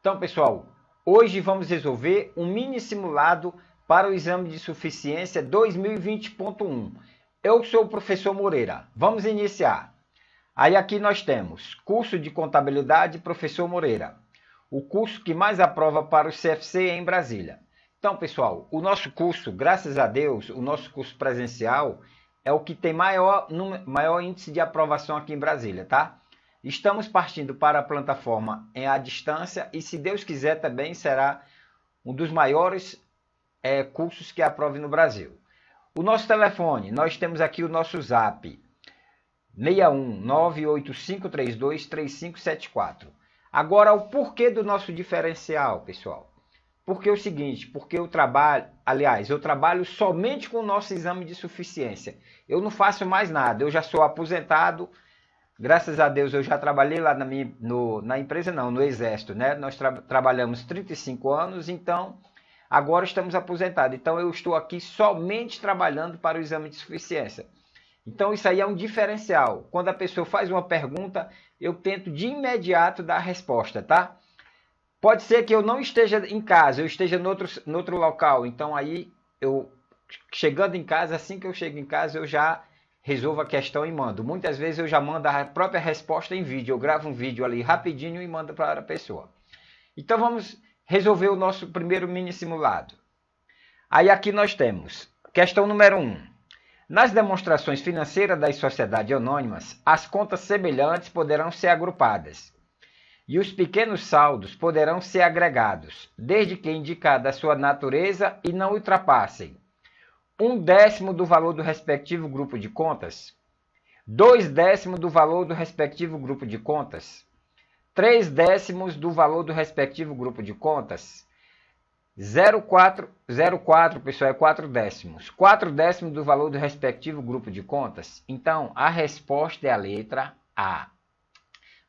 Então, pessoal, hoje vamos resolver um mini simulado para o exame de suficiência 2020.1. Eu sou o professor Moreira. Vamos iniciar. Aí aqui nós temos curso de contabilidade professor Moreira, o curso que mais aprova para o CFC em Brasília. Então, pessoal, o nosso curso, graças a Deus, o nosso curso presencial é o que tem maior índice de aprovação aqui em Brasília, tá? Estamos partindo para a plataforma à distância e, se Deus quiser, também será um dos maiores cursos que aprove no Brasil. O nosso telefone, nós temos aqui o nosso zap, 61985323574. Agora, o porquê do nosso diferencial, pessoal? Porque é o seguinte, porque eu trabalho somente com o nosso exame de suficiência. Eu não faço mais nada, eu já sou aposentado. Graças a Deus eu já trabalhei lá na empresa, não, no Exército, né? Nós trabalhamos 35 anos, então agora estamos aposentados. Então eu estou aqui somente trabalhando para o exame de suficiência. Então isso aí é um diferencial. Quando a pessoa faz uma pergunta, eu tento de imediato dar a resposta, tá? Pode ser que eu não esteja em casa, eu esteja em outro local. Então aí, chegando em casa, assim que eu chego em casa, eu já resolvo a questão e mando. Muitas vezes eu já mando a própria resposta em vídeo. Eu gravo um vídeo ali rapidinho e mando para a pessoa. Então vamos resolver o nosso primeiro mini simulado. Aí aqui nós temos questão número 1. Nas demonstrações financeiras das sociedades anônimas, as contas semelhantes poderão ser agrupadas e os pequenos saldos poderão ser agregados, desde que indicada a sua natureza e não ultrapassem 1/10 do valor do respectivo grupo de contas, 2/10 do valor do respectivo grupo de contas, 3/10 do valor do respectivo grupo de contas, 0,4, pessoal, é 4/10, 4/10 do valor do respectivo grupo de contas. Então, a resposta é a letra A.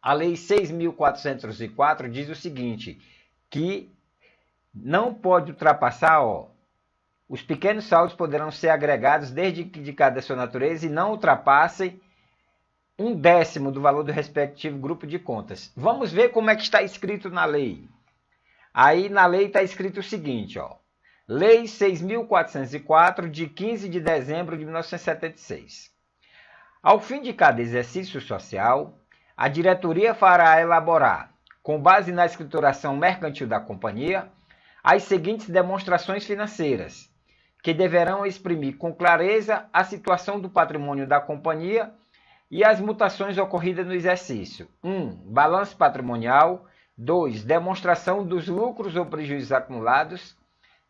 A Lei 6.404 diz o seguinte, que não pode ultrapassar, os pequenos saldos poderão ser agregados desde que indicada a sua natureza e não ultrapassem 1/10 do valor do respectivo grupo de contas. Vamos ver como é que está escrito na lei. Aí na lei está escrito o seguinte, Lei 6.404, de 15 de dezembro de 1976. Ao fim de cada exercício social, a diretoria fará elaborar, com base na escrituração mercantil da companhia, as seguintes demonstrações financeiras, que deverão exprimir com clareza a situação do patrimônio da companhia e as mutações ocorridas no exercício. 1. Balanço patrimonial. 2. Demonstração dos lucros ou prejuízos acumulados.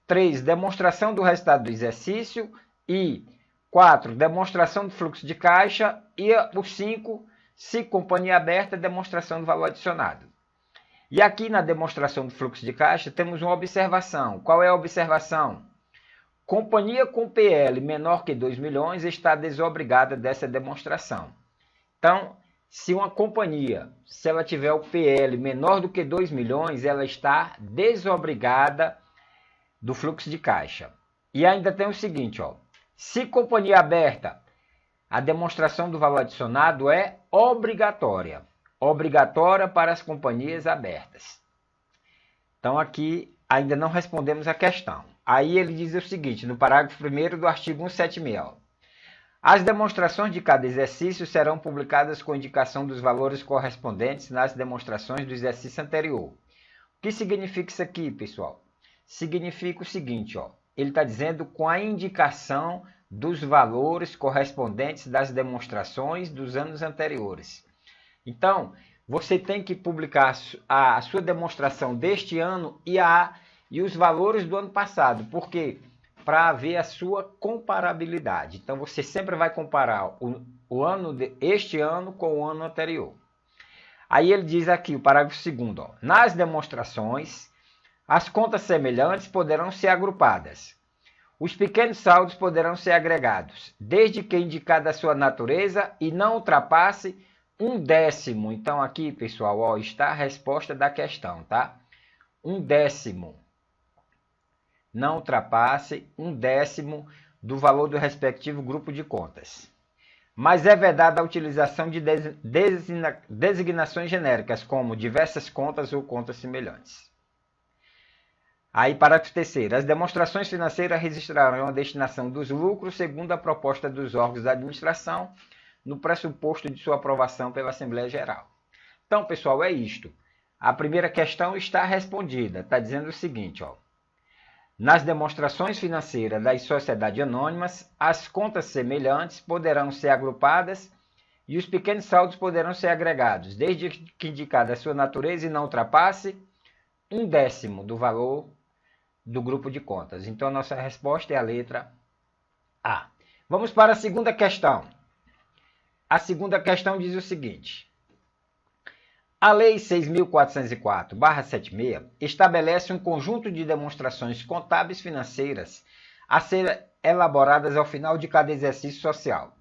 3. Demonstração do resultado do exercício. E 4. Demonstração do fluxo de caixa. E o 5. Se companhia aberta, demonstração do valor adicionado. E aqui na demonstração do fluxo de caixa temos uma observação. Qual é a observação? Companhia com PL menor que 2 milhões está desobrigada dessa demonstração. Então, se uma companhia, se ela tiver o PL menor do que 2 milhões, ela está desobrigada do fluxo de caixa. E ainda tem o seguinte, se companhia aberta, a demonstração do valor adicionado é obrigatória. Obrigatória para as companhias abertas. Então aqui ainda não respondemos a questão. Aí ele diz o seguinte, no parágrafo 1º do artigo 176. As demonstrações de cada exercício serão publicadas com indicação dos valores correspondentes nas demonstrações do exercício anterior. O que significa isso aqui, pessoal? Significa o seguinte, ele está dizendo com a indicação dos valores correspondentes das demonstrações dos anos anteriores. Então, você tem que publicar a sua demonstração deste ano e os valores do ano passado. Por quê? Para haver a sua comparabilidade. Então, você sempre vai comparar este ano com o ano anterior. Aí ele diz aqui, o parágrafo 2º, nas demonstrações, as contas semelhantes poderão ser agrupadas. Os pequenos saldos poderão ser agregados, desde que indicada a sua natureza e não ultrapasse 1/10. Então aqui, pessoal, está a resposta da questão, tá? 1/10. Não ultrapasse 1/10 do valor do respectivo grupo de contas. Mas é vedada a utilização de designações genéricas, como diversas contas ou contas semelhantes. Aí, parágrafo 3º. As demonstrações financeiras registrarão a destinação dos lucros segundo a proposta dos órgãos da administração, no pressuposto de sua aprovação pela Assembleia Geral. Então, pessoal, é isto. A primeira questão está respondida. Está dizendo o seguinte, ó. Nas demonstrações financeiras das sociedades anônimas, as contas semelhantes poderão ser agrupadas e os pequenos saldos poderão ser agregados, desde que indicada a sua natureza e não ultrapasse 1/10 do valor do grupo de contas. Então, a nossa resposta é a letra A. Vamos para a segunda questão. A segunda questão diz o seguinte. A Lei 6.404/76 estabelece um conjunto de demonstrações contábeis financeiras a ser elaboradas ao final de cada exercício social.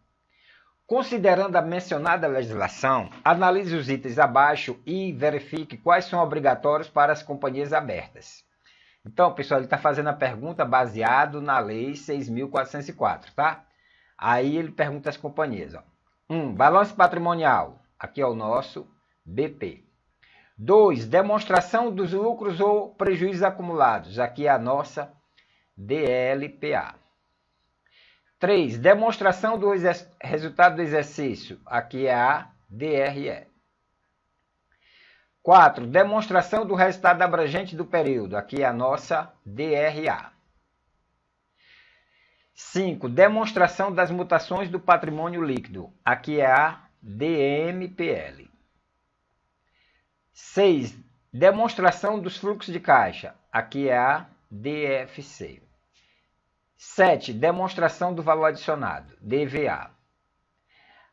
Considerando a mencionada legislação, analise os itens abaixo e verifique quais são obrigatórios para as companhias abertas. Então, pessoal, ele está fazendo a pergunta baseado na Lei 6.404, tá? Aí ele pergunta às companhias, ó. 1. Balanço patrimonial. Aqui é o nosso BP. 2. Demonstração dos lucros ou prejuízos acumulados. Aqui é a nossa DLPA. 3. Demonstração do resultado do exercício. Aqui é a DRE. 4. Demonstração do resultado abrangente do período. Aqui é a nossa DRA. 5. Demonstração das mutações do patrimônio líquido. Aqui é a DMPL. 6. Demonstração dos fluxos de caixa. Aqui é a DFC. 7. Demonstração do valor adicionado. DVA.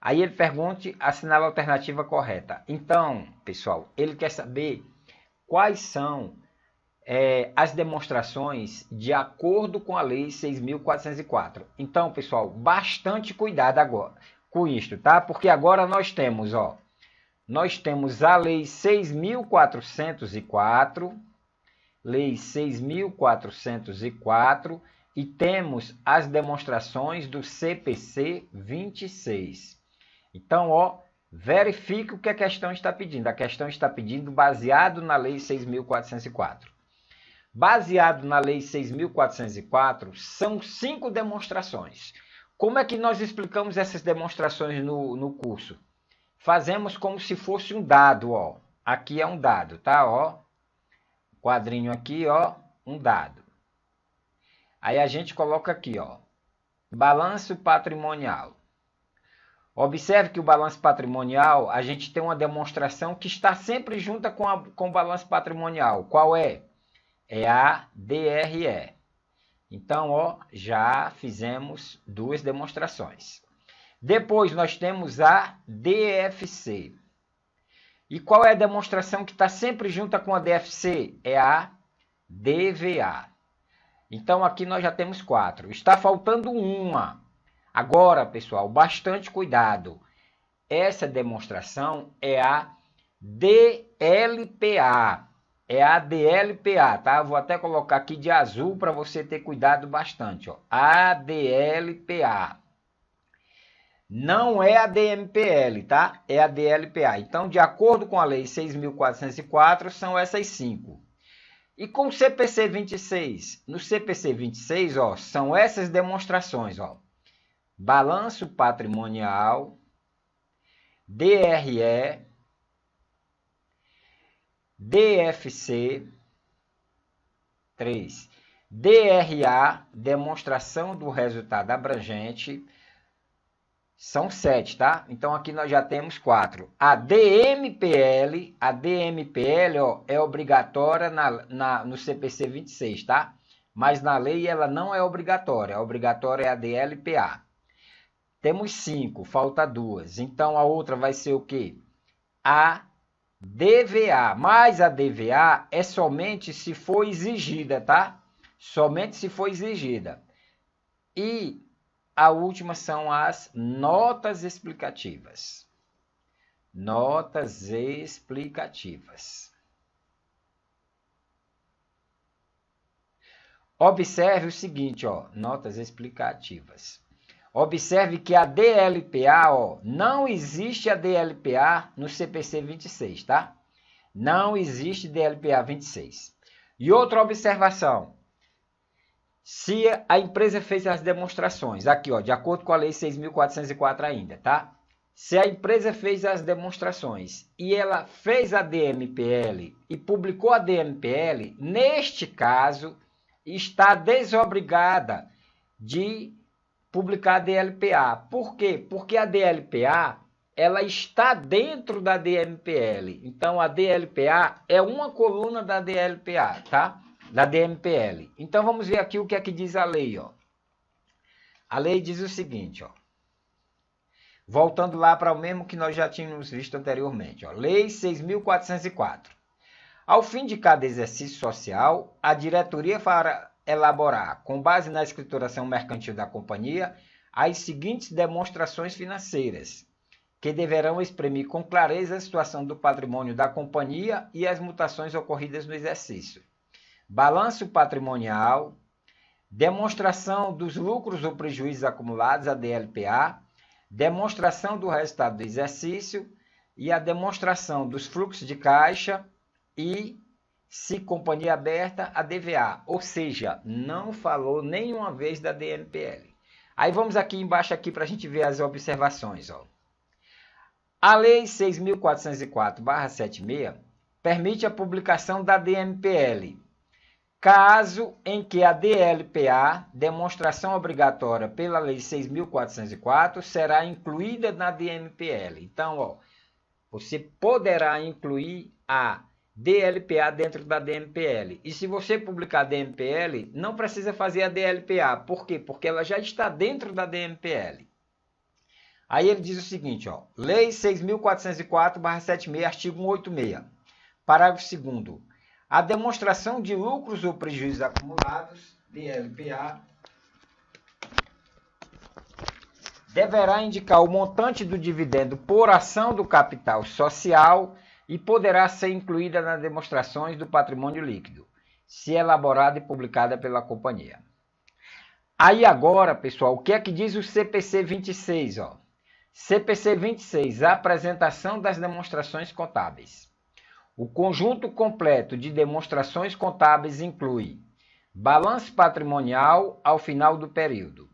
Aí ele pergunta, assinala a alternativa correta. Então, pessoal, ele quer saber quais são as demonstrações de acordo com a Lei 6.404. Então, pessoal, bastante cuidado agora com isto, tá? Porque agora nós temos, ó, a Lei 6.404, Lei 6.404 e temos as demonstrações do CPC 26. Então, ó, verifique o que a questão está pedindo. A questão está pedindo baseado na Lei 6.404. Baseado na Lei 6.404, são 5 demonstrações. Como é que nós explicamos essas demonstrações no curso? Fazemos como se fosse um dado, ó. Aqui é um dado, tá? Ó, quadrinho aqui, ó, um dado. Aí a gente coloca aqui, ó, balanço patrimonial. Observe que o balanço patrimonial, a gente tem uma demonstração que está sempre junta com o balanço patrimonial. Qual é? É a DRE. Então, ó, já fizemos 2 demonstrações. Depois nós temos a DFC. E qual é a demonstração que está sempre junta com a DFC? É a DVA. Então, aqui nós já temos 4. Está faltando uma. Agora, pessoal, bastante cuidado. Essa demonstração é a DLPA. É a DLPA, tá? Vou até colocar aqui de azul para você ter cuidado bastante, ó. A DLPA. Não é a DMPL, tá? É a DLPA. Então, de acordo com a Lei 6.404, são essas 5. E com o CPC 26? No CPC 26, ó, são essas demonstrações, ó. Balanço patrimonial, DRE, DFC, 3. DRA, demonstração do resultado abrangente, são 7, tá? Então, aqui nós já temos 4. A DMPL, ó, é obrigatória no CPC 26, tá? Mas na lei ela não é obrigatória. A obrigatória é a DLPA. Temos 5, falta 2. Então, a outra vai ser o quê? A DVA. Mas a DVA é somente se for exigida, tá? Somente se for exigida. E a última são as notas explicativas. Notas explicativas. Observe o seguinte, ó, notas explicativas. Observe que a DLPA, ó, não existe a DLPA no CPC 26, tá? Não existe DLPA 26. E outra observação. Se a empresa fez as demonstrações, aqui, ó, de acordo com a Lei 6.404 ainda, tá? Se a empresa fez as demonstrações e ela fez a DMPL e publicou a DMPL, neste caso, está desobrigada de publicar a DLPA. Por quê? Porque a DLPA, ela está dentro da DMPL. Então, a DLPA é uma coluna da DLPA, tá? Da DMPL. Então, vamos ver aqui o que é que diz a lei, ó. A lei diz o seguinte, ó. Voltando lá para o mesmo que nós já tínhamos visto anteriormente, ó. Lei 6.404. Ao fim de cada exercício social, a diretoria fará elaborar, com base na escrituração mercantil da companhia, as seguintes demonstrações financeiras, que deverão exprimir com clareza a situação do patrimônio da companhia e as mutações ocorridas no exercício. Balanço patrimonial, demonstração dos lucros ou prejuízos acumulados, a DLPA, demonstração do resultado do exercício e a demonstração dos fluxos de caixa e, se companhia aberta, a DVA. Ou seja, não falou nenhuma vez da DMPL. Aí vamos aqui embaixo para a gente ver as observações, ó. A Lei 6.404/76 permite a publicação da DMPL, caso em que a DLPA, demonstração obrigatória pela Lei 6.404, será incluída na DMPL. Então, ó, você poderá incluir a DLPA dentro da DMPL. E se você publicar a DMPL, não precisa fazer a DLPA. Por quê? Porque ela já está dentro da DMPL. Aí ele diz o seguinte, ó, Lei 6.404/76, artigo 186, parágrafo 2º. A demonstração de lucros ou prejuízos acumulados, DLPA, deverá indicar o montante do dividendo por ação do capital social e poderá ser incluída nas demonstrações do patrimônio líquido, se elaborada e publicada pela companhia. Aí agora, pessoal, o que é que diz o CPC 26? Ó? CPC 26, a apresentação das demonstrações contábeis. O conjunto completo de demonstrações contábeis inclui balanço patrimonial ao final do período,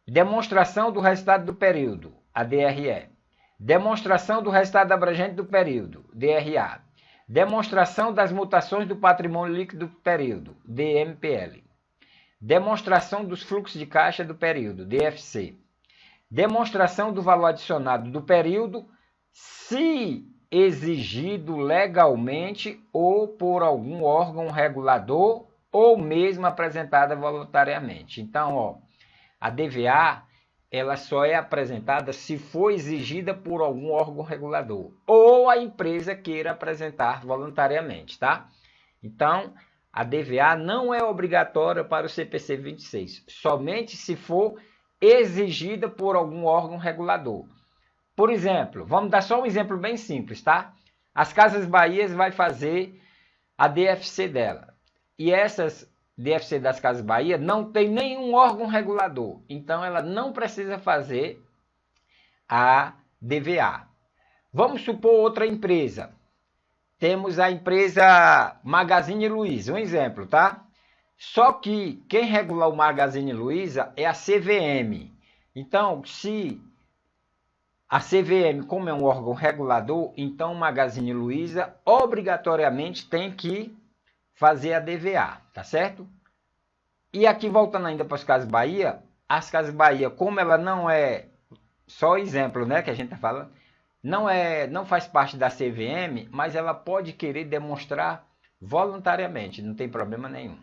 demonstração do resultado do período, a DRE, demonstração do resultado abrangente do período, DRA, demonstração das mutações do patrimônio líquido do período, DMPL, demonstração dos fluxos de caixa do período, DFC, demonstração do valor adicionado do período, se exigido legalmente ou por algum órgão regulador ou mesmo apresentada voluntariamente. Então, ó, a DVA, ela só é apresentada se for exigida por algum órgão regulador ou a empresa queira apresentar voluntariamente, tá? Então, a DVA não é obrigatória para o CPC 26, somente se for exigida por algum órgão regulador. Por exemplo, vamos dar só um exemplo bem simples, tá? As Casas Bahia vai fazer a DFC dela. E essas DFC das Casas Bahia não tem nenhum órgão regulador. Então, ela não precisa fazer a DVA. Vamos supor outra empresa. Temos a empresa Magazine Luiza, um exemplo, tá? Só que quem regula o Magazine Luiza é a CVM. Então, se a CVM, como é um órgão regulador, então o Magazine Luiza obrigatoriamente tem que fazer a DVA, tá certo? E aqui voltando ainda para as Casas Bahia, as Casas Bahia, como ela não é, só exemplo, né, que a gente está falando, não faz parte da CVM, mas ela pode querer demonstrar voluntariamente, não tem problema nenhum.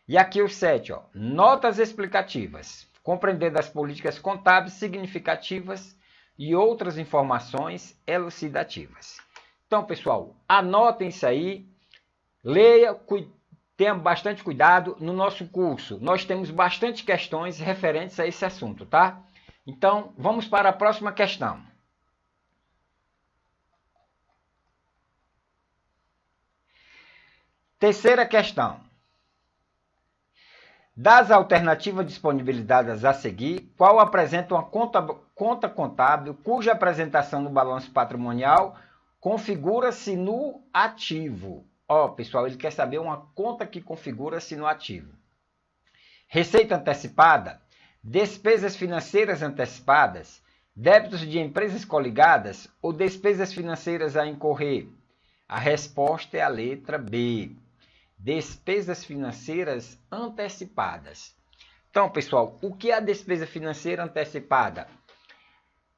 E aqui o 7, ó, notas explicativas, compreendendo as políticas contábeis significativas e outras informações elucidativas. Então, pessoal, anotem isso aí, leia, tenha bastante cuidado. No nosso curso, nós temos bastante questões referentes a esse assunto, tá? Então, vamos para a próxima questão. Terceira questão. Das alternativas disponibilizadas a seguir, qual apresenta uma conta contábil cuja apresentação no balanço patrimonial configura-se no ativo? Ó, pessoal, ele quer saber uma conta que configura-se no ativo. Receita antecipada, despesas financeiras antecipadas, débitos de empresas coligadas ou despesas financeiras a incorrer? A resposta é a letra B. Despesas financeiras antecipadas. Então, pessoal, o que é a despesa financeira antecipada?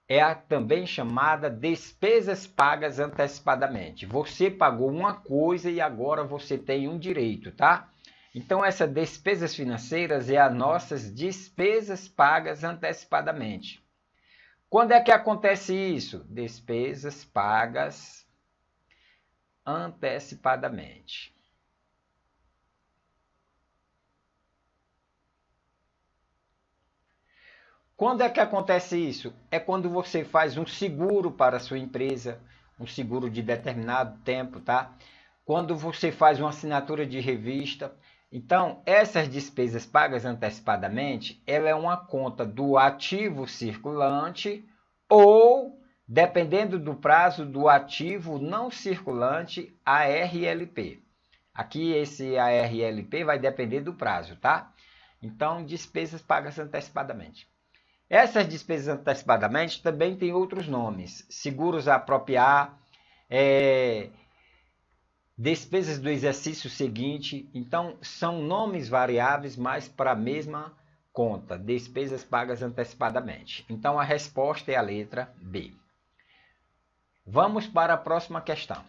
É a também chamada despesas pagas antecipadamente. Você pagou uma coisa e agora você tem um direito, tá? Então, essas despesas financeiras é as nossas despesas pagas antecipadamente. Quando é que acontece isso? Despesas pagas antecipadamente. Quando é que acontece isso? É quando você faz um seguro para a sua empresa, um seguro de determinado tempo, tá? Quando você faz uma assinatura de revista. Então, essas despesas pagas antecipadamente, ela é uma conta do ativo circulante ou, dependendo do prazo, do ativo não circulante ARLP. Aqui esse ARLP vai depender do prazo, tá? Então, despesas pagas antecipadamente. Essas despesas antecipadamente também têm outros nomes. Seguros a apropriar, despesas do exercício seguinte. Então, são nomes variáveis, mas para a mesma conta. Despesas pagas antecipadamente. Então, a resposta é a letra B. Vamos para a próxima questão.